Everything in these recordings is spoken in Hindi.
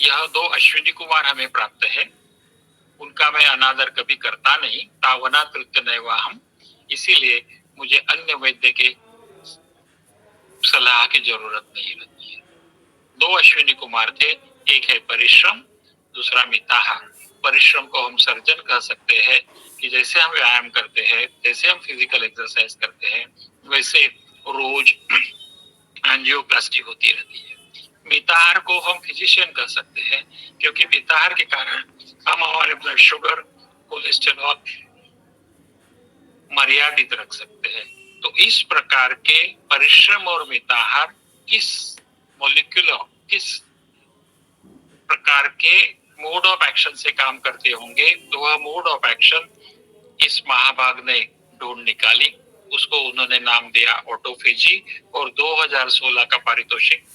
यह दो अश्विनी कुमार हमें प्राप्त है, उनका मैं अनादर कभी करता नहीं। तावना तृत्य नैवाहम, इसीलिए मुझे अन्य वैद्य के सलाह की जरूरत नहीं रहती है। दो अश्विनी कुमार थे, एक है परिश्रम, दूसरा मिताहार। परिश्रम को हम सर्जन कह सकते हैं कि जैसे हम व्यायाम करते हैं, जैसे हम फिजिकल एक्सरसाइज करते हैं, वैसे रोज एंजियोप्लास्टी होती रहती है। मिताहार को हम फिजिशियन कह सकते हैं, क्योंकि मिताहार के कारण हम हमारे ब्लड शुगर, कोलेस्ट्रॉल मर्यादित रख सकते हैं। तो इस प्रकार के परिश्रम और मिताहार किस मोलिक्यूलर, किस प्रकार के मोड ऑफ एक्शन से काम करते होंगे, तो वह मोड ऑफ एक्शन इस महाभाग ने ढूंढ निकाली। उसको उन्होंने नाम दिया ऑटोफेजी, और 2016 का पारितोषिक,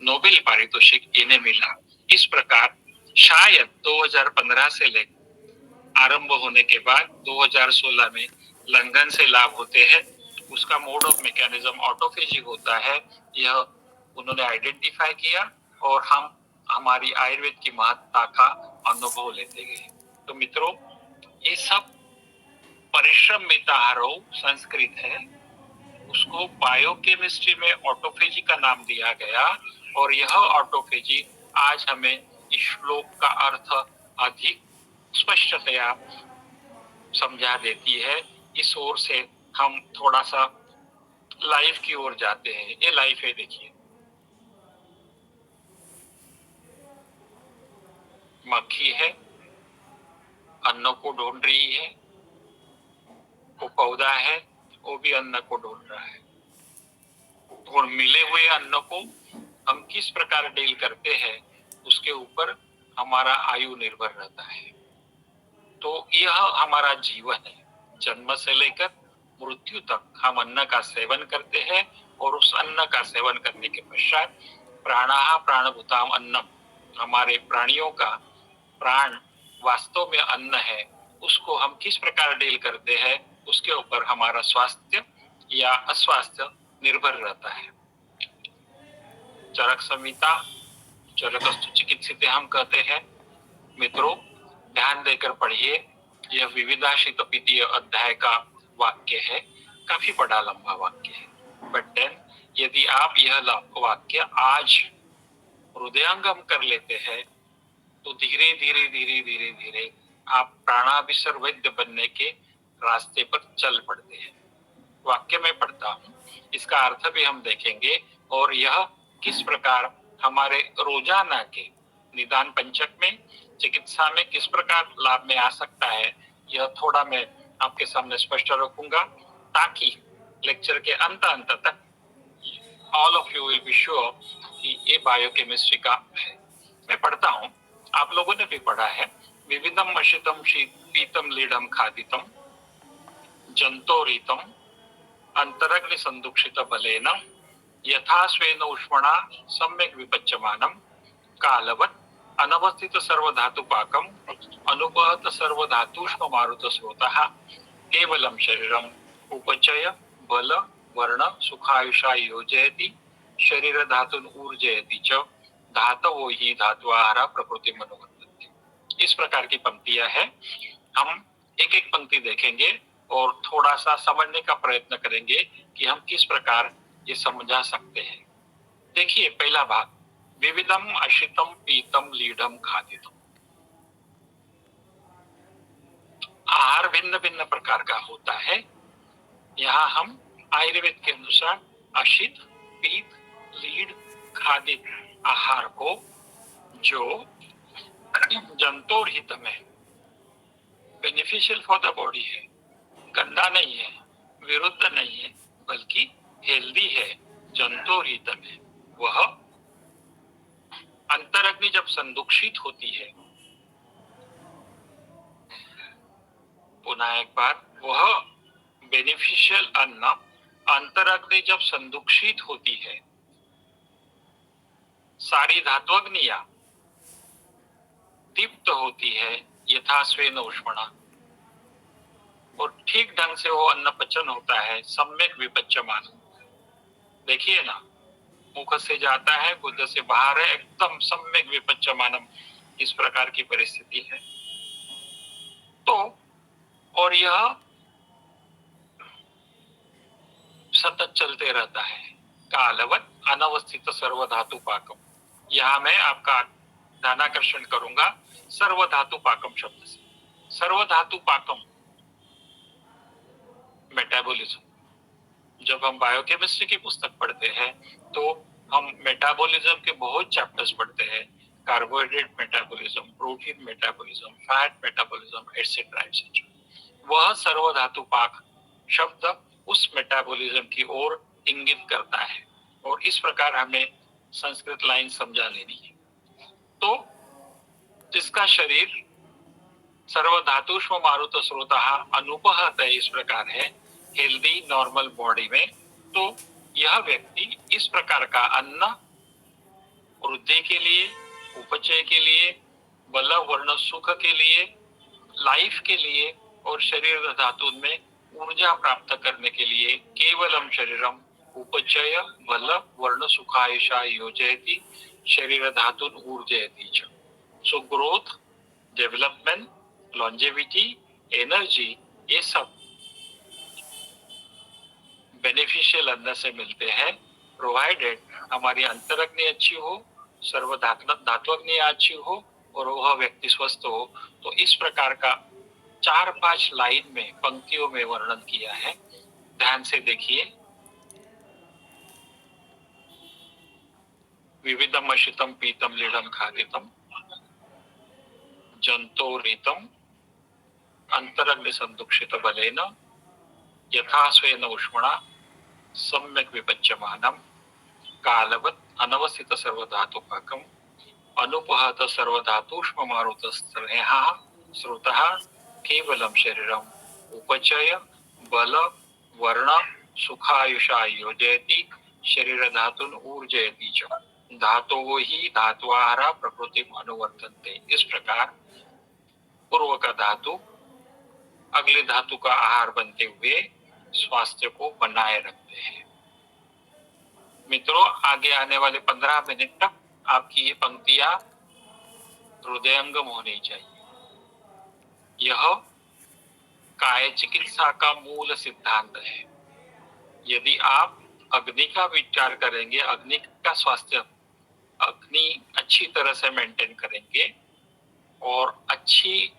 नोबेल पारितोषिक इन्हें मिला। इस प्रकार शायद 2015 से लेकर आरंभ होने के बाद 2016 में लंदन से लाभ होते हैं, उसका मोड ऑफ मैकेनिज्म ऑटोफेजी होता है। यह उन्होंने आइडेंटिफाई किया और हम हमारी आयुर्वेद की महत्ता का अनुभव लेते गए। तो मित्रों, ये सब परिश्रम मिताहारो संस्कृत है, उसको बायोकेमिस्ट्री में ऑटोफेजी का नाम दिया गया, और यह ऑटोफेजी आज हमें इस श्लोक का अर्थ अधिक स्पष्टतया समझा देती है। इस ओर से हम थोड़ा सा लाइफ की ओर जाते हैं। ये लाइफ है, देखिए, मक्खी है, अन्न को ढूंढ रही है। वो पौधा है, वो भी अन्न को ढूंढ रहा है, और मिले हुए अन्न को हम किस प्रकार डील करते हैं, उसके ऊपर हमारा आयु निर्भर रहता है। तो यह हमारा जीवन है। जन्म से लेकर मृत्यु तक हम अन्न का सेवन करते हैं, और उस अन्न का सेवन करने के पश्चात प्राणाः प्राणभूताम अन्नम, हमारे प्राणियों का प्राण वास्तव में अन्न है, उसको हम किस प्रकार डील करते हैं, उसके ऊपर हमारा स्वास्थ्य या अस्वास्थ्य निर्भर रहता है। चरक संहिता, चरकस्तु चिकित्सिते हम कहते हैं। मित्रों, ध्यान देकर पढ़िए, यह विविधाशित पीतीय अध्याय का वाक्य है, काफी बड़ा लंबा वाक्य है। बट देन यदि आप यह वाक्य आज हृदयंगम कर लेते हैं, तो धीरे धीरे धीरे धीरे धीरे आप प्राणाभिसर वैद्य बनने के रास्ते पर चल पड़ते हैं। वाक्य में पढ़ता हूँ, इसका अर्थ भी हम देखेंगे, और यह किस प्रकार हमारे रोजाना के निदान पंचक में, चिकित्सा में किस प्रकार लाभ में आ सकता है, यह थोड़ा मैं आपके सामने स्पष्ट रखूंगा, ताकि लेक्चर के अंत तक all of you will be sure कि ये बायोकेमिस्ट्री का है। मैं पढ़ता हूँ, आप लोगों ने भी पढ़ा है। विविधम मशितम पीतम लीडम खादितम जंतोरितम अंतरग्नि संदुक्षित बलेन यथा स्वेन उष्मणा सम्यक विपच्यमानम कालवत् अनवस्थित सर्वधातुपाकम अनुपहत सर्वधातुष्म मारुत स्रोतः केवलम शरीरम उपचय बल वर्ण सुखायुषा योजयति शरीर धातुन ऊर्जयति च धातवो ही धात्वाहारा प्रकृति मनोवर्तन्ते। इस प्रकार की पंक्तियां हैं। हम एक एक पंक्ति देखेंगे और थोड़ा सा समझने का प्रयत्न करेंगे कि हम किस प्रकार ये समझा सकते हैं। देखिए, पहला भाग, विविधम अशितम पीतम लीढम खादितम। आहार भिन्न भिन्न प्रकार का होता है। यहाँ हम आयुर्वेद के अनुसार अशित, पीत, लीड, खादित आहार को, जो जंतोर हित में बेनिफिशियल फॉर द बॉडी है, गंदा नहीं है, विरुद्ध नहीं है, बल्कि हेल्दी है, जंतोर हित में, वह अंतरग्नि जब संदुक्षित होती है, पुनः एक बार, वह बेनिफिशियल अन्न अंतरग्नि जब संदुक्षित होती है, सारी धात्वग्नियां दीप्त होती है यथा स्वेन उष्मणा, और ठीक ढंग से वो अन्न पचन होता है, सम्यक विपच्यमान। देखिए ना, मुख से जाता है, गुद्द से बाहर है, एकदम सम्यक विपच्यमानम, इस प्रकार की परिस्थिति है। तो और यह सतत चलते रहता है। कालवत अनवस्थित सर्व धातु पाकम, यहां मैं आपका ध्यानाकर्षण करूंगा सर्व धातु पाकम शब्द से। सर्व धातु पाकम मेटाबॉलिज्म, जब हम बायोकेमिस्ट्री की पुस्तक पढ़ते हैं तो हम मेटाबॉलिज्म के बहुत चैप्टर्स पढ़ते हैं, carbohydrate metabolism, protein metabolism, fat metabolism etcetera etcetera. वह सर्वधातु पाक शब्द उस मेटाबॉलिज्म की ओर इंगित करता है और इस प्रकार हमें संस्कृत लाइन समझा लेनी है। तो जिसका शरीर सर्वधातुष्म मारुत स्रोता अनुपहत इस प्रकार है हेल्दी नॉर्मल बॉडी में, तो यह व्यक्ति इस प्रकार का अन्न वृद्धि के लिए, उपचय के लिए, बल वर्ण सुख के लिए, लाइफ के लिए और शरीर धातु में ऊर्जा प्राप्त करने के लिए केवलम शरीरम उपचय बल वर्ण सुखायुषा योजयति शरीर धातुन ऊर्जयति च। So growth, development, longevity, energy, ये सब बेनिफिशियल अन्न से मिलते हैं, प्रोवाइडेड हमारी अंतरग्नि अच्छी हो, सर्व धात्वग्नि अच्छी हो और वह व्यक्ति स्वस्थ हो। तो इस प्रकार का 4-5 लाइन में पंक्तियों में वर्णन किया है, ध्यान से देखिए। विविधम अशितम पीतम लीढ़म खादितम जंतोरितम अंतरग्नि संदुक्षित बलेन यथा स्वेन उष्मणा सम्यक विपच्यमानम कालवत् अनवस्थित सर्वधातु पाकम अनुपहत सर्वधातुष्म मारुत श्रुतः केवलम शरीरम उपचय बल वर्ण सुखायुषा योजयति शरीर धातुन ऊर्जयति च। धातुओं ही धात्वाहारा प्रकृति अनुवर्तन्ते, इस प्रकार पूर्व का धातु अगले धातु का आहार बनते हुए स्वास्थ्य को बनाए रखते हैं। मित्रों, आगे आने वाले 15 मिनट तक आपकी ये पंक्तियां हृदयंगम होनी चाहिए। यह काय चिकित्सा का मूल सिद्धांत है। यदि आप अग्नि का विचार करेंगे, अग्नि का स्वास्थ्य, अग्नि अच्छी तरह से मेंटेन करेंगे और अच्छी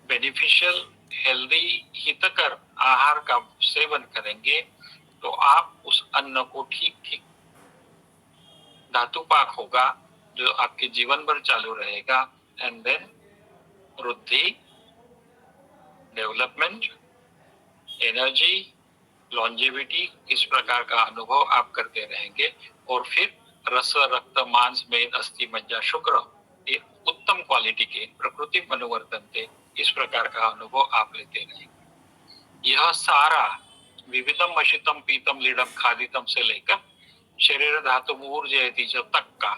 बेनिफिशियल हेल्दी हितकर आहार का सेवन करेंगे, तो आप उस अन्न को ठीक ठीक धातुपाक होगा जो आपके जीवन भर चालू रहेगा। एंड देन वृद्धि, डेवलपमेंट, एनर्जी, लॉन्जेविटी, इस प्रकार का अनुभव आप करते रहेंगे और फिर रस रक्त मांस मेद अस्थि मज्जा शुक्र, ये उत्तम क्वालिटी के प्रकृति अनुवर्तन थे, इस प्रकार का अनुभव आप लेते रहेंगे। यह सारा विविधम अशितम पीतम लीढ़म खादितम से लेकर शरीर धातु ऊर्जयति तक का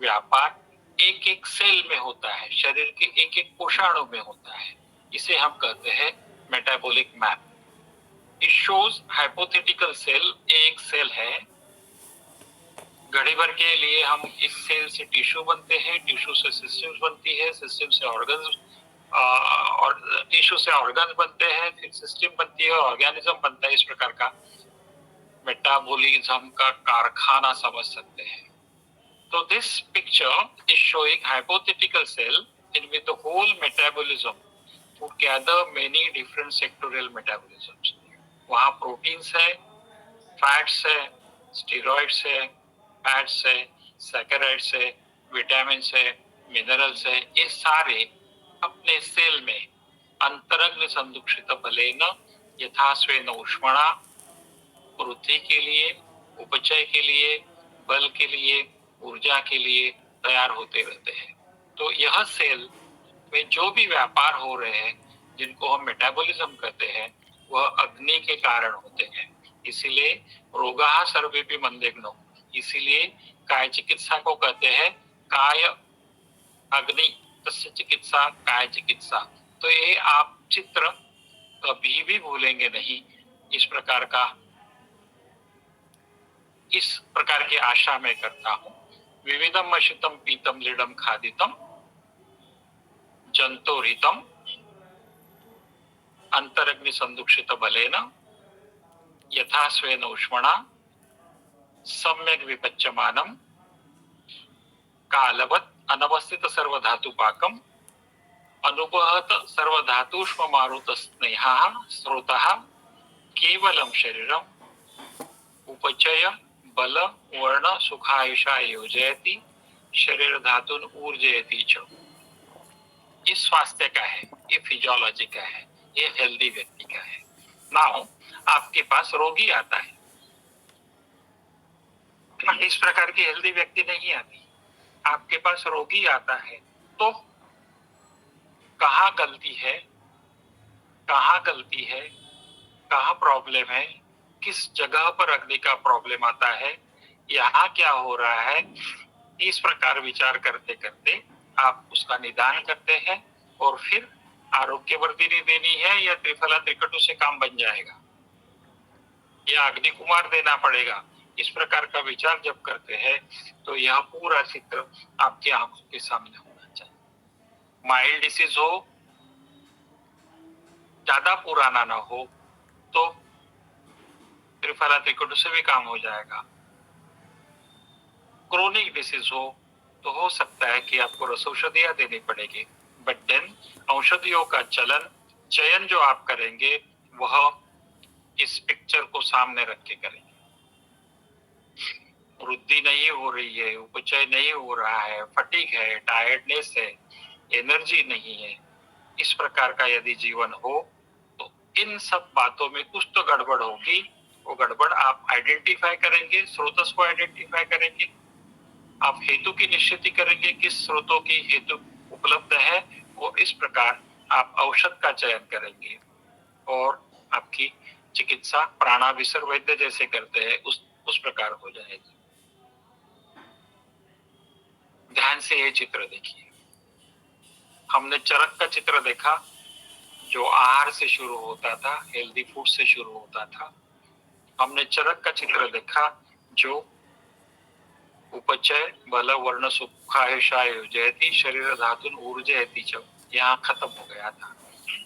व्यापार एक एक सेल में होता है, शरीर के एक एक कोषाणु में होता है। इसे हम कहते हैं metabolic map. It shows hypothetical cell, एक सेल है, घड़ी भर के लिए हम इस सेल से टिश्यू बनते हैं, टिश्यू से सिस्टम्स बनती है, सिस्टम से ऑर्गन्स और टिश्यू से ऑर्गन्स बनते हैं, फिर सिस्टम बनती है, ऑर्गेनिज्म बनता है। इस प्रकार का मेटाबॉलिज्म का कारखाना समझ सकते हैं। तो this picture is showing hypothetical cell in which the whole metabolism would gather many different sectorial metabolisms. वहाँ प्रोटीन्स है, फैट्स है, स्टेरॉइड्स है, फैट्स है, सैकेराइड्स है, विटामिन्स है, मिनरल्स है, ये सारे अपने सेल में अंतरंग संदुक्षित बलेन यथा स्वेन उष्मणा, वृद्धि के लिए, उपचय के लिए, बल के लिए, ऊर्जा के लिए तैयार होते रहते हैं। तो यह सेल में जो भी व्यापार हो रहे हैं, जिनको हम मेटाबॉलिज्म कहते हैं, वह अग्नि के कारण होते हैं। इसीलिए रोगाः सर्वेपि मंदेग्नो, इसीलिए काय चिकित्सा को कहते हैं काय अग्नि तस्य चिकित्सा काय चिकित्सा। तो ये आप चित्र कभी भी भूलेंगे नहीं। इस प्रकार का इस प्रकार की आशा मैं करता हूं। विविधम अशितम पीतम लीडम खादितम जंतोरितम अंतरग्नि संदुक्षित बलेन यथा स्वेन उष्मणा सम्यक विपच्यमानम कालवत् अनवस्थित सर्वधातुपाकम अनुभवत सर्वधातुष्म मारुत स्नेहा स्रोतः केवलम शरीरम उपचय बल वर्ण सुखायुषा योजयति शरीर धातुन ऊर्जयति च। ये स्वास्थ्य का है, ये फिजियोलॉजी का है, ये हेल्दी व्यक्ति का है। नाउ आपके पास रोगी आता है, इस प्रकार की हेल्दी व्यक्ति नहीं आती। आपके पास रोगी आता है तो कहाँ गलती है, कहाँ गलती है, कहाँ प्रॉब्लम है, किस जगह पर अग्नि का प्रॉब्लम आता है, यहाँ क्या हो रहा है, इस प्रकार विचार करते करते आप उसका निदान करते हैं और फिर आरोग्य वर्धिनी देनी है या त्रिफला त्रिकटु से काम बन जाएगा या अग्नि कुमार देना पड़ेगा। इस प्रकार का विचार जब करते हैं तो यह पूरा चित्र आपकी आंखों के सामने होना चाहिए। माइल्ड डिसीज हो, ज्यादा पुराना ना हो तो त्रिफला त्रिकटु से भी काम हो जाएगा। क्रोनिक डिसीज हो तो हो सकता है कि आपको रसौषधियां देनी पड़ेगी, बट देन औषधियों का चयन जो आप करेंगे वह इस पिक्चर को सामने रख के करेंगे। वृद्धि नहीं हो रही है, उपचय नहीं हो रहा है, फटीग है, टायर्डनेस है, एनर्जी नहीं है, इस प्रकार का यदि जीवन हो तो इन सब बातों में कुछ तो गड़बड़ होगी। वो गड़बड़ आप आइडेंटिफाई करेंगे, स्रोतस को आइडेंटिफाई करेंगे, आप हेतु की निश्चिति करेंगे, किस स्रोतों की हेतु उपलब्ध है, और इस प्रकार आप औषध का चयन करेंगे और आपकी चिकित्सा प्राणाभिसर वैद्य जैसे करते हैं उस प्रकार हो जाएगी। ध्यान से ये चित्र देखिए। हमने चरक का चित्र देखा जो आहार से शुरू होता था, हेल्दी फूड से शुरू होता था। हमने चरक का चित्र देखा जो उपचय बल वर्ण सुखायुषाय जयति शरीर धातुन ऊर्जयति च, यहाँ खत्म हो गया था।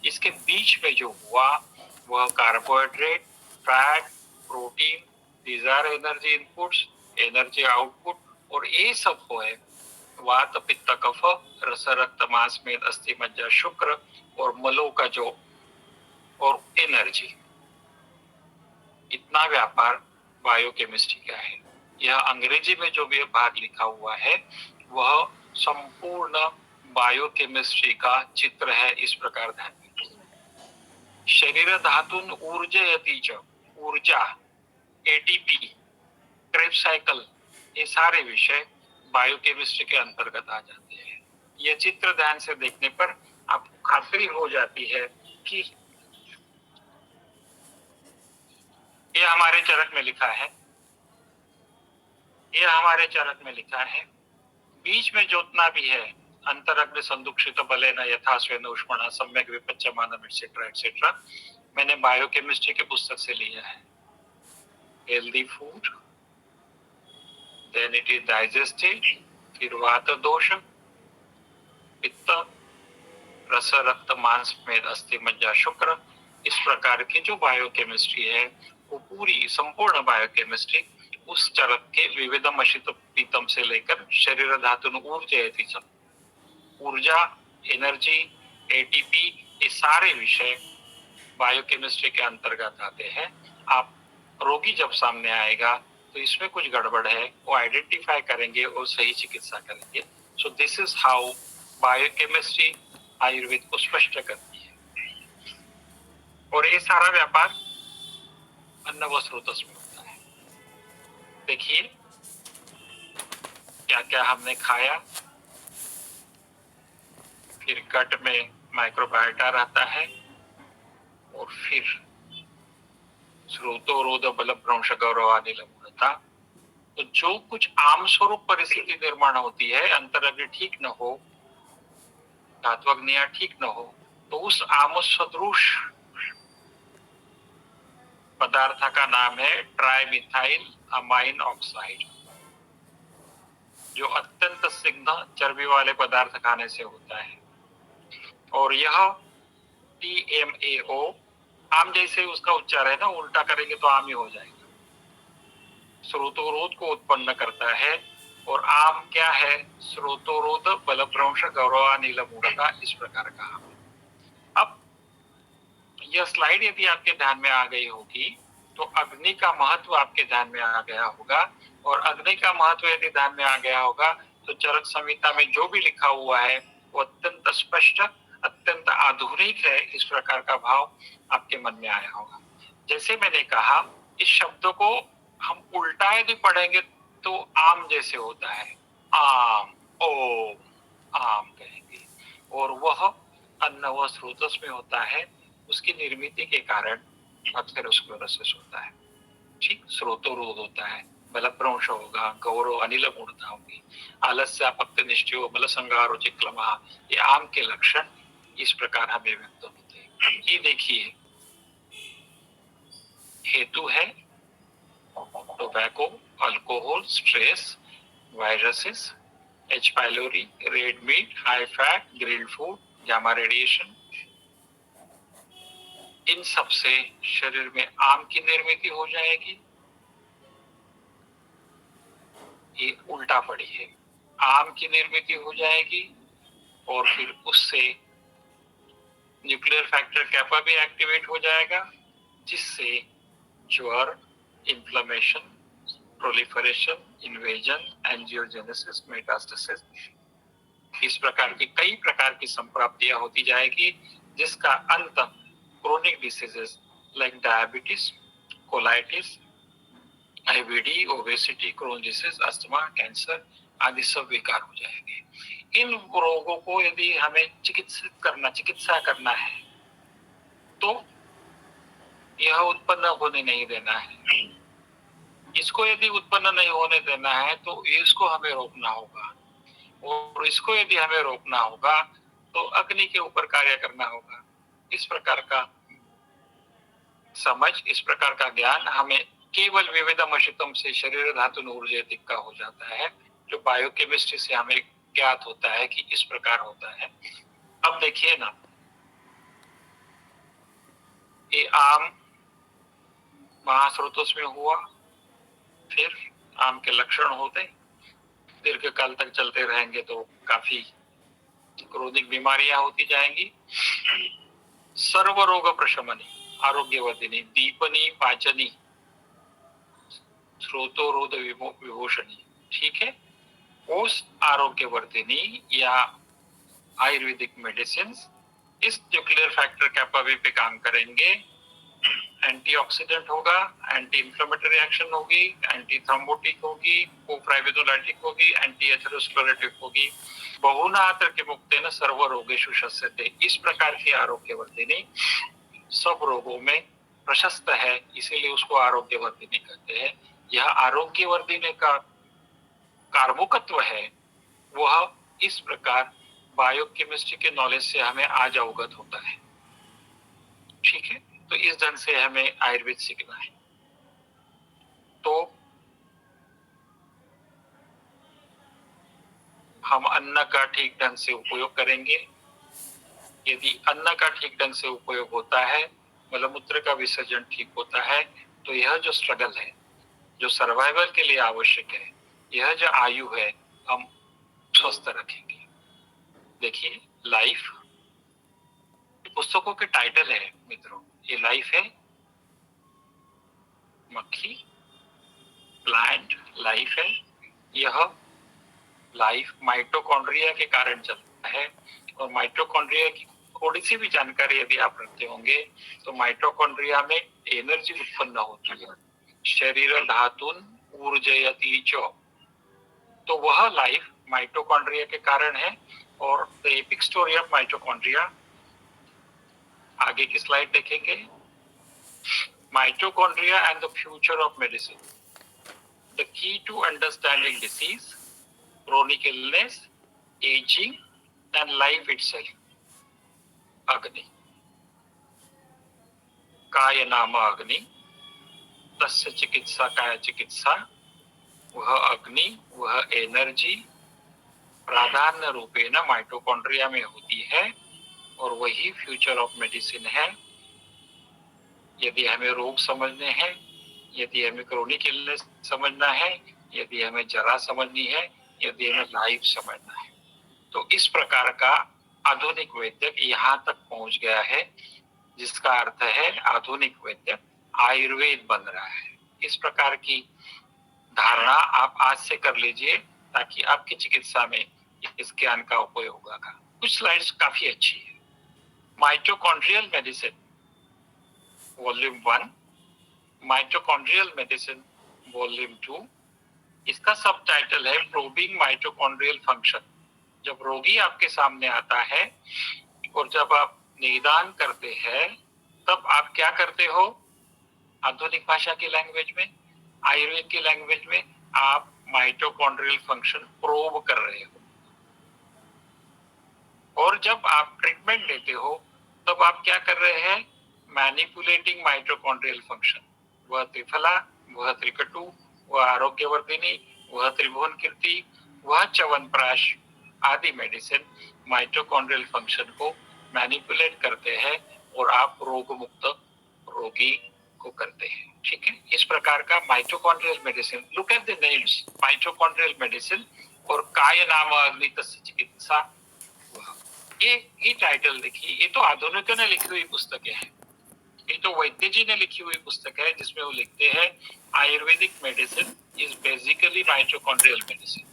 इसके बीच में जो हुआ वह carbohydrate, fat, protein, these are energy inputs, energy output, और ये सब हो है वात पित्त कफ रस रक्त मांस में अस्थि मज्जा शुक्र और मलों का जो और एनर्जी, इतना व्यापार बायोकेमिस्ट्री का है। यह अंग्रेजी में जो भी भाग लिखा हुआ है वह संपूर्ण बायोकेमिस्ट्री का चित्र है। इस प्रकार ध्यान दीजिए। शरीर धातुन ऊर्जयति च, ऊर्जा, एटीपी, क्रेब्स साइकिल, ये सारे विषय बायोकेमिस्ट्री के अंतर्गत आ जाते हैं। ये चित्र ध्यान से देखने पर आपको खातरी हो जाती है कि ये हमारे चरक में लिखा है, ये हमारे चरक में लिखा है। बीच में जोतना भी है अंतरग्नि संदुक्षित बलेन यथा स्वेन उष्मणा सम्यक विपच्यमानम एटसेट्रा एटसेट्रा, मैंने बायोकेमिस्ट्री के पुस्तक से लिया है। Healthy food, then it is digested, फिर वात दोष, पित्त, रस रक्त मांस में अस्थि मज्जा शुक्र, इस प्रकार की जो बायोकेमिस्ट्री है वो पूरी संपूर्ण बायोकेमिस्ट्री उस चरक के विविधम अशित पीतम से लेकर शरीर धातु ऊर्जयति च, ऊर्जा, एनर्जी, एटीपी, ये सारे विषय बायोकेमिस्ट्री के अंतर्गत आते हैं। आप रोगी जब सामने आएगा तो इसमें कुछ गड़बड़ है वो आइडेंटिफाई करेंगे और सही चिकित्सा करेंगे। So this is how biochemistry Ayurveda को स्पष्ट करती है। और ये सारा व्यापार अन्न व स्रोतस में होता है। देखिए क्या क्या हमने खाया, फिर गट में माइक्रोबायोटा रहता है और फिर स्रोतो रोध बल भ्रंश गौरव अनिलता। तो जो कुछ आम स्वरूप परिस्थिति निर्माण होती है, अंतरग्नि ठीक न हो, धात्वग्नियां ठीक न हो, तो उस आम सदृश पदार्थ का नाम है ट्राइमिथाइल अमाइन ऑक्साइड, जो अत्यंत स्निग्ध चर्बी वाले पदार्थ खाने से होता है। और यह TMAO, आम जैसे उसका उच्चार है ना, उल्टा करेंगे तो आम ही हो जाएगा, स्रोतोरोध को उत्पन्न करता है। और आम क्या है? स्रोतोरोध बलभ्रंश गौरवानिलमूढ़ता, इस प्रकार का। अब यह स्लाइड यदि आपके ध्यान में आ गई होगी तो अग्नि का महत्व आपके ध्यान में आ गया होगा। और अग्नि का महत्व यदि ध्यान में आ गया होगा तो चरक संहिता में जो भी लिखा हुआ है वो अत्यंत स्पष्ट, अत्यंत आधुनिक है, इस प्रकार का भाव आपके मन में आया होगा। जैसे मैंने कहा, इस शब्द को हम उल्टा यदि पढ़ेंगे तो आम जैसे होता है, आम, ओम, आम कहेंगे। और वह अन्न व स्रोतस में होता है, उसकी निर्मिति के कारण अथेरोस्क्लेरोसिस होता है। ठीक, स्रोतोरोध होता है, बलभ्रंश होगा, गौरव अनिल मूढ़ता होगी, आलस्य अपत्यनिष्ठयो मल संगारो चिक्लमा, ये आम के लक्षण इस प्रकार हमें व्यक्त होते हैं। ये देखिए, हेतु है tobacco, alcohol, stress, viruses, H. pylori, red meat, high fat, grilled food, gamma radiation, इन सब से शरीर में आम की निर्मिति हो जाएगी। ये उल्टा पड़ी है, आम की निर्मिति हो जाएगी और फिर उससे न्यूक्लियर फैक्टर कैपा भी एक्टिवेट हो जाएगा, जिससे ज्वर, inflammation, proliferation, invasion, angiogenesis, metastasis, इस प्रकार की कई प्रकार की संप्राप्तियां होती जाएगी, जिसका अंत chronic diseases like diabetes, colitis, IBD, obesity, Crohn disease, asthma, cancer आदि सब विकार हो जाएंगे। इन रोगों को यदि हमें चिकित्सा करना है तो यह उत्पन्न होने नहीं देना है। इसको यदि उत्पन्न नहीं होने देना है तो इसको हमें रोकना होगा, और इसको यदि हमें रोकना होगा तो अग्नि के ऊपर कार्य करना होगा। इस प्रकार का समझ, इस प्रकार का ज्ञान हमें केवल विविधमशितम से शरीर धातु ऊर्जा का हो जाता है, जो बायोकेमिस्ट्री से हमें ज्ञात होता है कि इस प्रकार होता है। अब देखिए ना, ये आम महास्रोतोस में हुआ, फिर आम के लक्षण होते, दीर्घ काल तक चलते रहेंगे तो काफी क्रोनिक बीमारियां होती जाएंगी। सर्व रोग प्रशमनी, आरोग्यवर्धिनी, दीपनी, पाचनी, स्रोतोरोध विभूषणी, ठीक है। उस आरोग्यवर्धिनी या आयुर्वेदिक मेडिसिन इस न्यूक्लियर फैक्टर कैपा वे पे काम करेंगे। एंटीऑक्सीडेंट होगा, एंटी इंफ्लेमेटरी एक्शन होगी, एंटी थ्रोम्बोटिक होगी, प्रोफ्राइबिनोलाइटिक होगी, एंटी एथेरोस्क्लेरोटिक होगी। बहुनात्र के मुक्तेन सर्व रोगेषु शस्यते, इस प्रकार की आरोग्यवर्धिनी सब रोगों में प्रशस्त है, इसीलिए उसको आरोग्यवर्धिनी कहते हैं। यह आरोग्यवर्धिनी का कार्बोकत्व है, वह इस प्रकार बायोकेमिस्ट्री के नॉलेज से हमें आज अवगत होता है। ठीक है, तो इस ढंग से हमें आयुर्वेद सीखना है। तो हम अन्न का ठीक ढंग से उपयोग करेंगे। यदि अन्न का ठीक ढंग से उपयोग होता है, मलमूत्र का विसर्जन ठीक होता है, तो यह जो स्ट्रगल है, जो सर्वाइवल के लिए आवश्यक है, यह जो आयु है, हम स्वस्थ रखेंगे। देखिए, लाइफ पुस्तकों के टाइटल है मित्रों, ये लाइफ है, मक्खी, प्लांट लाइफ है। यह लाइफ माइटोकॉन्ड्रिया के कारण चलता है, और माइटोकॉन्ड्रिया की थोड़ी सी भी जानकारी यदि आप रखते होंगे तो माइटोकॉन्ड्रिया में एनर्जी उत्पन्न होती है, शरीर धातुन ऊर्जयति च, तो वह लाइफ माइटोकॉन्ड्रिया के कारण है। और the epic story of mitochondria, आगे की स्लाइड देखेंगे। Mitochondria and the future of medicine, the key to understanding disease, chronic illness, aging and life itself. अग्नि, काय नाम अग्नि, तस्य चिकित्सा काय चिकित्सा, वह अग्नि, वह एनर्जी प्राधान्य रूपेण माइटोकॉन्ड्रिया में होती है और वही फ्यूचर ऑफ मेडिसिन है। यदि हमें रोग समझने हैं, यदि हमें क्रोनिक इलनेस समझना है, यदि हमें जरा समझनी है, यदि हमें लाइफ समझना है, तो इस प्रकार का आधुनिक वैद्य यहाँ तक पहुंच गया है, जिसका अर्थ है आधुनिक वैद्य आयुर्वेद बन रहा है। इस प्रकार की धारणा आप आज से कर लीजिए ताकि आपकी चिकित्सा में इस ज्ञान का उपयोग होगा। कुछ स्लाइड्स काफी अच्छी है। Mitochondrial medicine volume 1, mitochondrial medicine volume 2। इसका सब टाइटल है प्रोबिंग माइटोकॉन्ड्रियल फंक्शन। जब रोगी आपके सामने आता है और जब आप निदान करते हैं, तब आप क्या करते हो? आधुनिक भाषा की लैंग्वेज में, आयुर्वेद की लैंग्वेज में, आप माइटोकॉन्ड्रियल फंक्शन प्रोब कर रहे हो। और जब आप ट्रीटमेंट लेते हो, तब आप क्या कर रहे हैं? Manipulating mitochondrial function. वह त्रिफला, वह त्रिकटु, वह आरोग्यवर्धिनी, वह त्रिभुवन कीर्ति, वह च्यवनप्राश आदि मेडिसिन माइटोकॉन्ड्रियल फंक्शन को मैनिपुलेट करते हैं और आप रोग मुक्त रोगी को करते हैं। ठीक है, इस प्रकार का mitochondrial medicine. Look at the names, mitochondrial medicine और काय नाम अग्नि तस्य चिकित्सा। ये टाइटल देखिए, ये तो आधुनिकों ने लिखी हुई पुस्तकें हैं, ये तो वैद्य जी ने लिखी हुई पुस्तक है, जिसमें वो लिखते हैं ayurvedic medicine is basically mitochondrial medicine.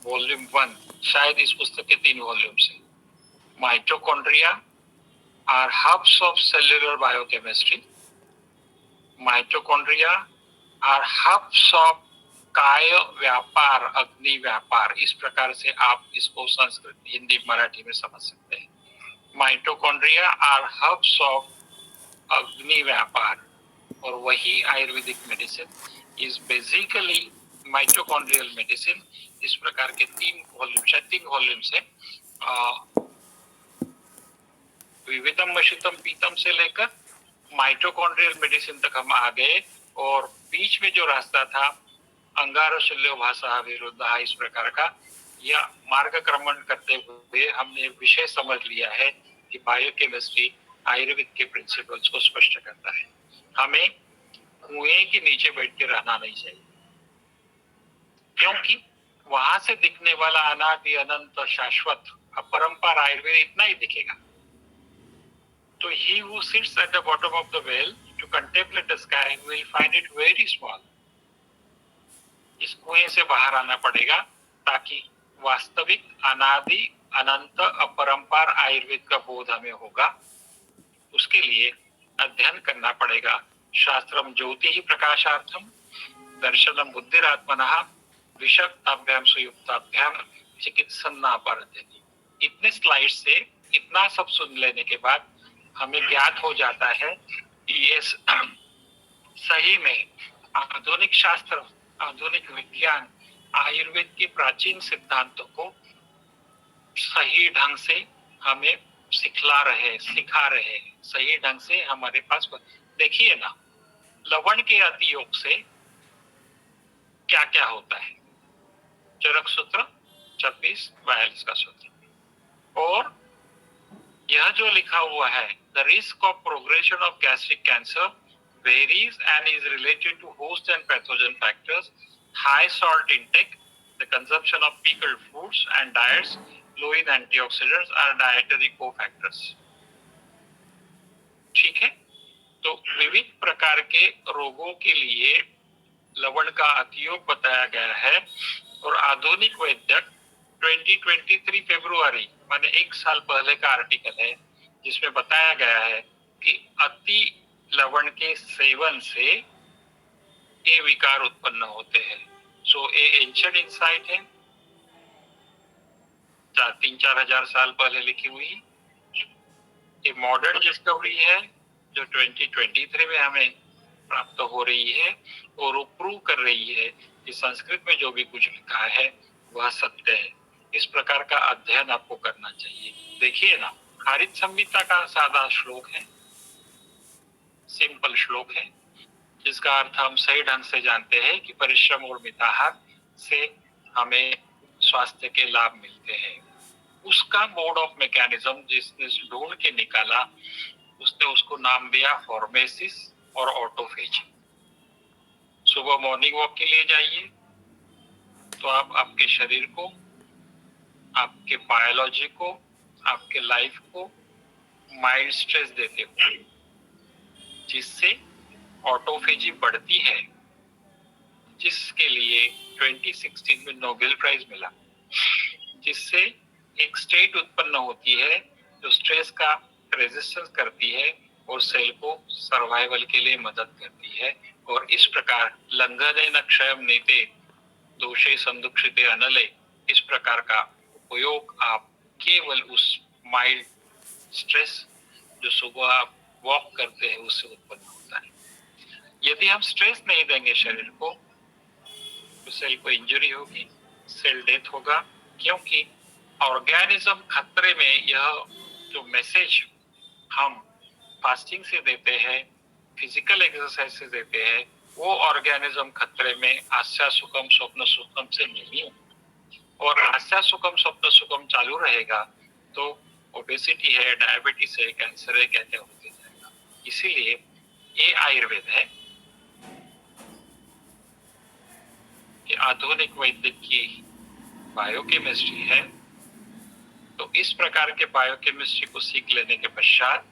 Volume 1, शायद इस पुस्तक के 3 वॉल्यूम्स हैं। Mitochondria are hubs of cellular biochemistry, mitochondria are hubs of काय व्यापार, अग्नि व्यापार। इस प्रकार से आप इसको संस्कृत, हिंदी, मराठी में समझ सकते हैं। माइटोकॉन्ड्रिया आर हब्स ऑफ अग्नि व्यापार, और वही Ayurvedic medicine is basically mitochondrial medicine. इस प्रकार के 3 वॉल्यूम्स है। विविधम शीतम पीतम से लेकर माइटोकॉन्ड्रियल मेडिसिन तक हम आ गए, और बीच में जो रास्ता था अंगारो शल्यो भाषा विरुद्ध, इस प्रकार का यह मार्गक्रमण करते हुए हमने विषय समझ लिया है कि बायोकेमिस्ट्री आयुर्वेद के प्रिंसिपल्स को स्पष्ट करता है। हमें कुएं के नीचे बैठ के रहना नहीं चाहिए, क्योंकि वहां से दिखने वाला अनादि अनंत शाश्वत अपरंपार आयुर्वेद इतना ही दिखेगा। तो he who sits at the bottom of the well to contemplate the sky will find it very small. इस कुएं से बाहर आना पड़ेगा ताकि वास्तविक अनादि अनंत अपरंपार आयुर्वेद का बोध हमें होगा। उसके लिए अध्ययन करना पड़ेगा। शास्त्रम ज्योति ही प्रकाशार्थम, दर्शनम बुद्धिरात्मनः, विषक्ताभ्याम सुयुक्ताभ्याम चिकित्सन्ना परद्धति। इतने स्लाइड से इतना सब सुन लेने के बाद हमें ज्ञात हो जाता है कि ये सही में आधुनिक शास्त्र, आधुनिक विज्ञान आयुर्वेद के प्राचीन सिद्धांतों को सही ढंग से हमें सिखा रहे, सही ढंग से हमारे पास। देखिए ना, लवण के अतियोग से क्या क्या होता है। चरक सूत्र 26-42 का सूत्र। और यह जो लिखा हुआ है, the risk of progression of gastric cancer varies and is related to host and pathogen factors, high salt intake, the consumption of pickled foods and diets low in antioxidants are dietary cofactors. ठीक है, तो विविध प्रकार के रोगों के लिए लवण का अतियोग बताया गया है। और आधुनिक वैद्यक 2023 फरवरी, माने 1 साल पहले का आर्टिकल है, जिसमें बताया गया है कि अति लवण के सेवन से ये विकार उत्पन्न होते हैं। सो ये एंशिएंट इंसाइट है, 3-4 हजार साल पहले लिखी हुई। ये मॉडर्न डिस्कवरी है जो 2023 में हमें प्राप्त हो रही है, और वो प्रूव कर रही है कि संस्कृत में जो भी कुछ लिखा है वह सत्य है। इस प्रकार का अध्ययन आपको करना चाहिए। देखिए ना, हरित संहिता का सादा श्लोक है, सिंपल श्लोक है। जिसका अर्थ हम सही ढंग से जानते हैं कि परिश्रम और मिताहार से हमें स्वास्थ्य के लाभ मिलते हैं। उसका मोड ऑफ मैकेनिज्म जिसने ढूंढ के निकाला, उसने उसको नाम दिया फॉर्मेसिस और ऑटोफेजी। सुबह मॉर्निंग वॉक के लिए जाइए तो आप आपके शरीर को, आपके बायोलॉजी को, आपके लाइफ को माइल्ड स्ट्रेस देते हो, जिससे ऑटोफेजी बढ़ती है, जिसके लिए 2016 में नोबेल प्राइज मिला, जिससे एक स्टेट उत्पन्न होती है जो स्ट्रेस का रेजिस्टेंस करती है और सेल को सर्वाइवल के लिए मदद करती है। और इस प्रकार लंघने न क्षयम नीते दोषे संदुक्षिते अनले, इस प्रकार का उपयोग आप केवल उस माइल्ड स्ट्रेस जो सुबह आप वॉक करते हैं उससे उत्पन्न होता है। यदि हम स्ट्रेस नहीं देंगे शरीर को तो सेल को इंजरी होगी, सेल डेथ होगा, क्योंकि ऑर्गेनिज्म खतरे में। यह जो मैसेज हम फास्टिंग से देते हैं, फिजिकल एक्सरसाइज से देते हैं, वो ऑर्गेनिज्म खतरे में आस्या सुखम स्वप्न सुखम से नहीं है। और आस्या सुखम स्वप्न सुखम चालू रहेगा तो ओबेसिटी है, डायबिटीज है, कैंसर है, कहते होते जाएगा। इसीलिए ये आयुर्वेद है कि आधुनिक वैद्य की बायोकेमिस्ट्री है। तो इस प्रकार के बायोकेमिस्ट्री को सीख लेने के पश्चात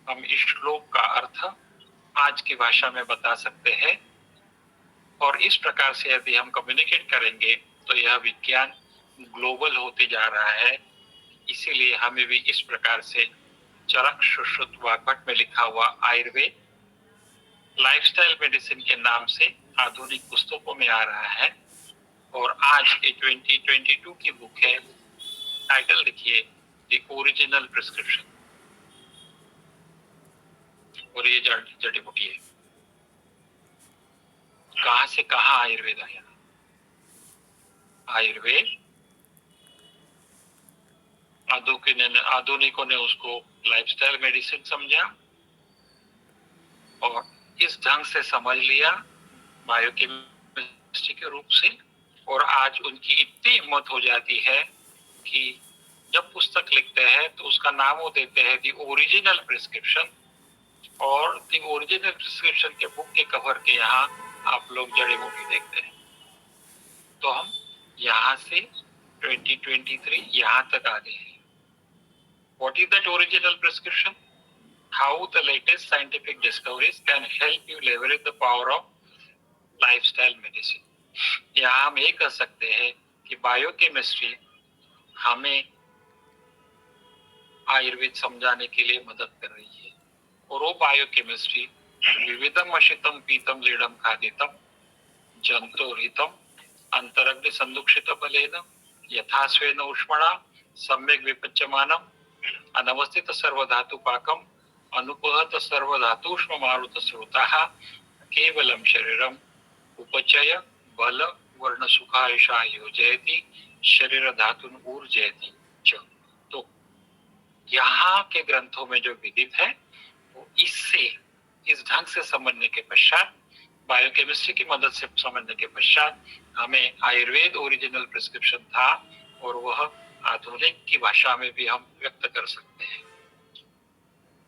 हम इस श्लोक का अर्थ आज की भाषा में बता सकते हैं। और इस प्रकार से यदि हम कम्युनिकेट करेंगे तो यह विज्ञान ग्लोबल होते जा रहा है। इसीलिए हमें भी इस प्रकार से चरक सुश्रुत वाग्भट में लिखा हुआ आयुर्वेद लाइफस्टाइल मेडिसिन के नाम से आधुनिक पुस्तकों में आ रहा है। और आज ये 2022 की बुक है। टाइटल देखिए, द ओरिजिनल प्रिस्क्रिप्शन। और ये जड़ी बूटी है। कहां से कहां आयुर्वेद आया? आयुर्वेद आधुनिकों ने उसको लाइफस्टाइल मेडिसिन समझा और इस ढंग से समझ लिया बायोकेमिस्ट्री के रूप से। और आज उनकी इतनी हिम्मत हो जाती है कि जब पुस्तक लिखते हैं तो उसका नाम वो देते हैं द ओरिजिनल प्रिस्क्रिप्शन। और द ओरिजिनल प्रिस्क्रिप्शन के बुक के कवर के यहाँ आप लोग जड़ी बूटी देखते हैं। तो हम यहाँ से 2023 यहाँ तक आ गए हैं। What is that original prescription? How the latest scientific discoveries can help you leverage the power of lifestyle medicine. यहाँ हम ये कह सकते हैं कि बायोकेमिस्ट्री हमें आयुर्वेद समझाने के लिए मदद कर रही है। और वो बायोकेमिस्ट्री विविधम अशितम पीतम लीडम खादितम जंतुरहितम अंतरग्नि संदुक्षित बलेन यथास्वेन उष्मणा सम्यक विपच्यमानम अनवस्थित सर्वधातु पाकम अनुपहत सर्वधातुष्म मारुत स्रोताः केवलम शरीरम उपचय बल वर्ण सुखायुषा योजयति शरीर धातुन ऊर्जयति च। तो यहाँ के ग्रंथों में जो विदित है वो इससे इस ढंग से समझने के पश्चात, बायोकेमिस्ट्री की मदद से समझने के पश्चात हमें आयुर्वेद ओरिजिनल प्रिस्क्रिप्शन था और वह आधुनिक की भाषा में भी हम व्यक्त कर सकते हैं।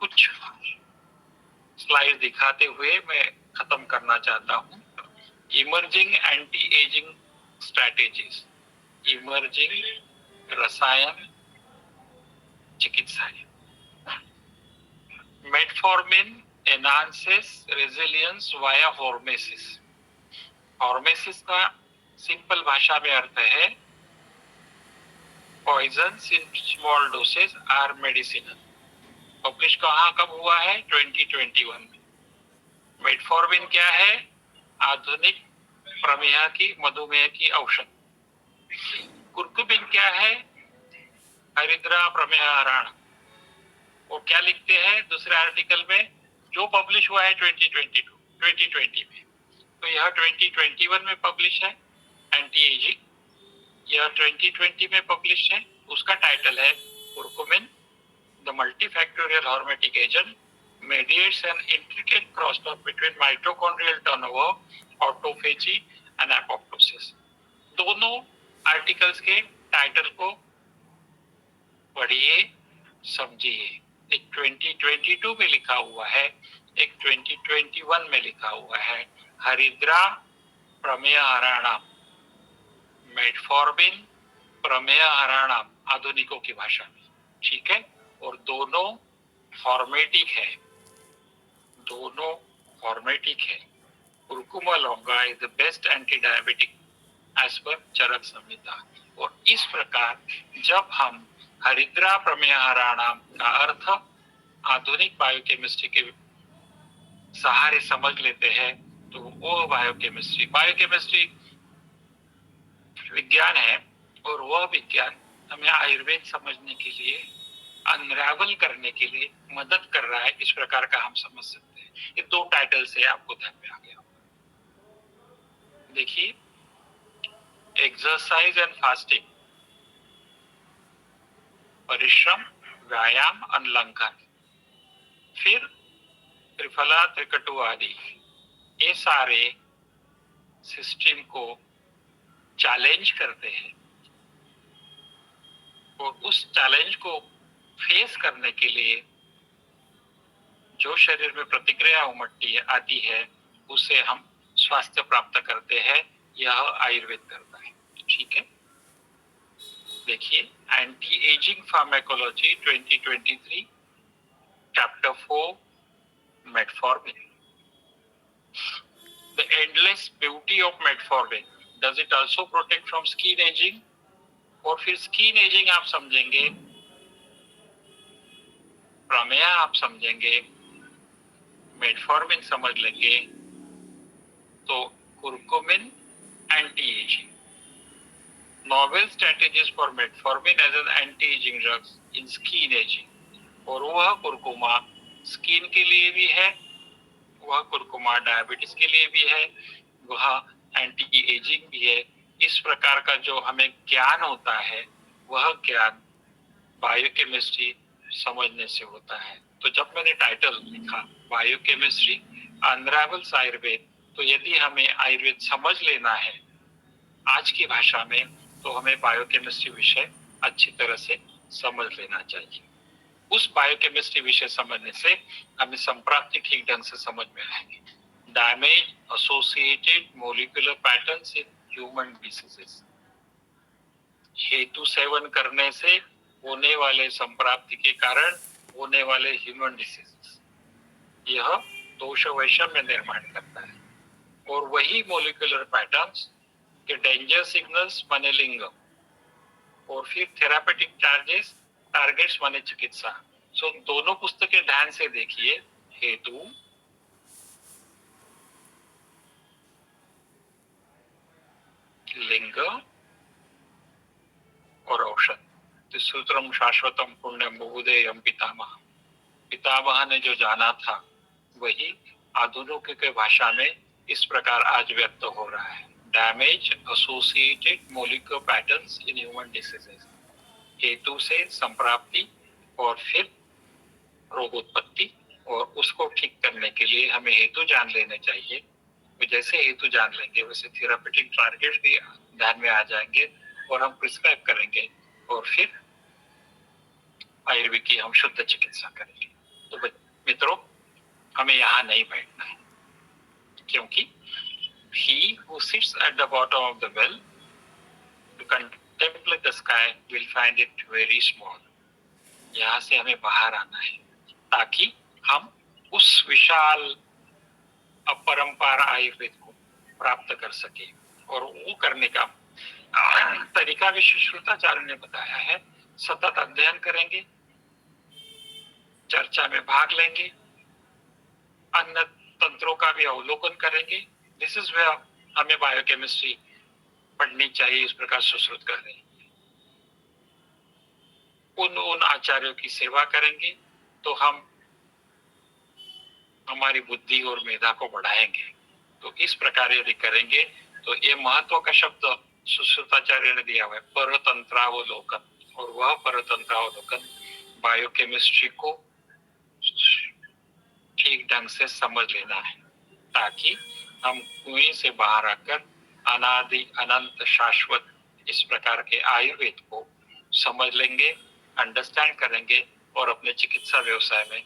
कुछ स्लाइड दिखाते हुए मैं खत्म करना चाहता हूँ। Emerging anti ageing strategies, emerging रसायन चिकित्साएं। Metformin enhances resilience via hormesis. Hormesis का सिंपल भाषा में अर्थ है poisons in small doses are medicinal. Publish कहाँ कब हुआ है? 2021 में। मेटफॉर्मिन क्या है? आधुनिक प्रमेह की, मधुमेह की औषध। कुर्कुमिन क्या है? हरिद्रा प्रमेह हरण। वो क्या लिखते हैं दूसरे आर्टिकल में जो पब्लिश हुआ है 2020 में। तो यह 2021 में पब्लिश है एंटी एजिंग। यह 2020 में पब्लिश है। उसका टाइटल है curcumin the multifactorial hormetic agent mediates an intricate crosstalk between mitochondrial turnover, autophagy and apoptosis. दोनों आर्टिकल्स के टाइटल को पढ़िए, समझिए। एक 2022 में लिखा हुआ है, एक 2021 में लिखा हुआ है। हरिद्रा प्रमेय हराणाम, मेटफॉर्मिन प्रमेय हराणाम, आधुनिकों की भाषा में, ठीक है। और दोनों फॉर्मेटिक है, दोनों फॉर्मेटिक है। Curcuma longa is the best anti diabetic as per Charaka संहिता। और इस प्रकार जब हम हरिद्रा प्रमेय हराणाम का अर्थ आधुनिक बायोकेमिस्ट्री के सहारे समझ लेते हैं, तो वो बायोकेमिस्ट्री विज्ञान है, और वह विज्ञान हमें आयुर्वेद समझने के लिए, अनरावल करने के लिए मदद कर रहा है। इस प्रकार का हम समझ सकते हैं। ये दो टाइटल से आपको ध्यान में आ गया। देखिए, एक्सरसाइज एंड फास्टिंग, परिश्रम, व्यायाम, अनुलंघन, फिर त्रिफला त्रिकटु आदि, ये सारे सिस्टम को चैलेंज करते हैं। और उस चैलेंज को फेस करने के लिए जो शरीर में प्रतिक्रिया उमटती है, आती है, उससे हम स्वास्थ्य प्राप्त करते हैं। यह आयुर्वेद करता है, ठीक है। देखिए, anti ageing pharmacology 2023, chapter 4, metformin. The endless beauty of metformin, does it also protect from skin ageing? और फिर स्किन एजिंग आप समझेंगे, प्रमेय आप समझेंगे, मेटफॉर्मिन समझ लेंगे, तो curcumin anti ageing, novel strategies for metformin as an anti-aging drugs in skin aging। और वह कुरकुमा स्किन के लिए भी है, वह कुरकुमा डायबिटीज के लिए भी है, वह एंटी एजिंग भी है। इस प्रकार का जो हमें ज्ञान होता है, वह ज्ञान बायोकेमिस्ट्री समझने से होता है। तो जब मैंने टाइटल लिखा बायोकेमिस्ट्री अनरावल्स आयुर्वेद, तो यदि हमें आयुर्वेद समझ लेना है आज की भाषा में, तो हमें बायोकेमिस्ट्री विषय अच्छी तरह से समझ लेना चाहिए। उस बायोकेमिस्ट्री विषय समझने से हमें संप्राप्ति ठीक ढंग से समझ में आएगी। Damage associated molecular patterns in human diseases, हेतु सेवन करने से होने वाले संप्राप्ति के कारण होने वाले ह्यूमन डिसीजेस, यह दोष वैषम्य निर्माण करता है। और वही मॉलिक्यूलर पैटर्न्स के डेंजर सिग्नल्स माने लिंग, और फिर थेरापेटिक चार्जेस, टारगेट्स माने चिकित्सा। सो दोनों पुस्तकें ध्यान से देखिए, हेतु, लिंग और औषध। सूत्रम शाश्वतम पुण्यम बहुदेयम पितामह, पितामह ने जो जाना था वही आधुनिक के भाषा में इस प्रकार आज व्यक्त हो रहा है। Damage associated molecular patterns in human diseases, हेतु से संप्राप्ति और फिर रोगोत्पत्ति, और उसको ठीक करने के लिए हमें हेतु जान लेने चाहिए। जैसे हेतु जान लेंगे वैसे थेरापेटिक टारगेट्स भी ध्यान में आ जाएंगे और हम प्रिस्क्राइब करेंगे, और फिर आयुर्वेद की हम शुद्ध चिकित्सा करेंगे। तो मित्रों, हमें यहाँ नहीं बैठना है, क्योंकि he who sits at the bottom of the well to contemplate the sky will find it very small। यहाँ से हमें बाहर आना है ताकि हम उस विशाल अपरंपार आयुर्वेद को प्राप्त कर सके। और वो करने का तरीका विश्वश्रुताचार्य ने बताया है। सतत अध्ययन करेंगे, चर्चा में भाग लेंगे, अन्य तंत्रों का भी अवलोकन करेंगे। दिस इज वेयर हमें बायोकेमिस्ट्री पढ़नी चाहिए। इस प्रकार सुश्रुत कर रहे हैं। उन आचार्यों की सेवा करेंगे तो हम हमारी बुद्धि और मेधा को बढ़ाएंगे। तो इस प्रकार यदि करेंगे तो ये महत्व का शब्द सुश्रुताचार्य ने दिया हुआ है, परतंत्रावलोकन। और वह परतंत्रावलोकन बायोकेमिस्ट्री को ठीक ढंग से समझ लेना है, ताकि हम कुएं से बाहर आकर अनादि अनंत शाश्वत इस प्रकार के आयुर्वेद को समझ लेंगे, अंडरस्टैंड करेंगे और अपने चिकित्सा व्यवसाय में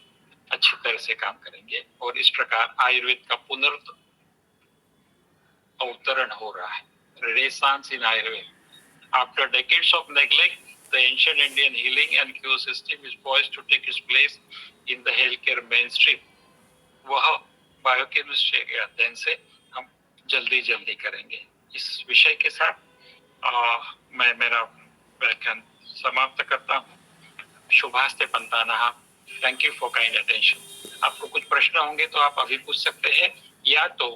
अच्छी तरह से काम करेंगे। और इस प्रकार आयुर्वेद का पुनर्अवतरण हो रहा है, renaissance in Ayurveda. After decades of neglect, the ancient Indian healing and cure system is poised to take its place in the healthcare mainstream. वह बायोकेमिस्ट्री के अध्ययन से हम जल्दी करेंगे। इस विषय के साथ मैं मेरा व्याख्यान समाप्त करता हूँ। शुभास्ते पंताना। Thank you for kind attention. आपको कुछ प्रश्न होंगे तो आप अभी पूछ सकते हैं, या तो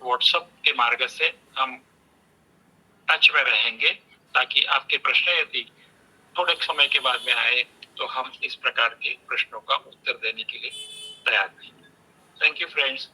व्हाट्सएप के मार्ग से हम टच में रहेंगे, ताकि आपके प्रश्न यदि थोड़े समय के बाद में आए तो हम इस प्रकार के प्रश्नों का उत्तर देने के लिए तैयार रहेंगे। Thank you friends.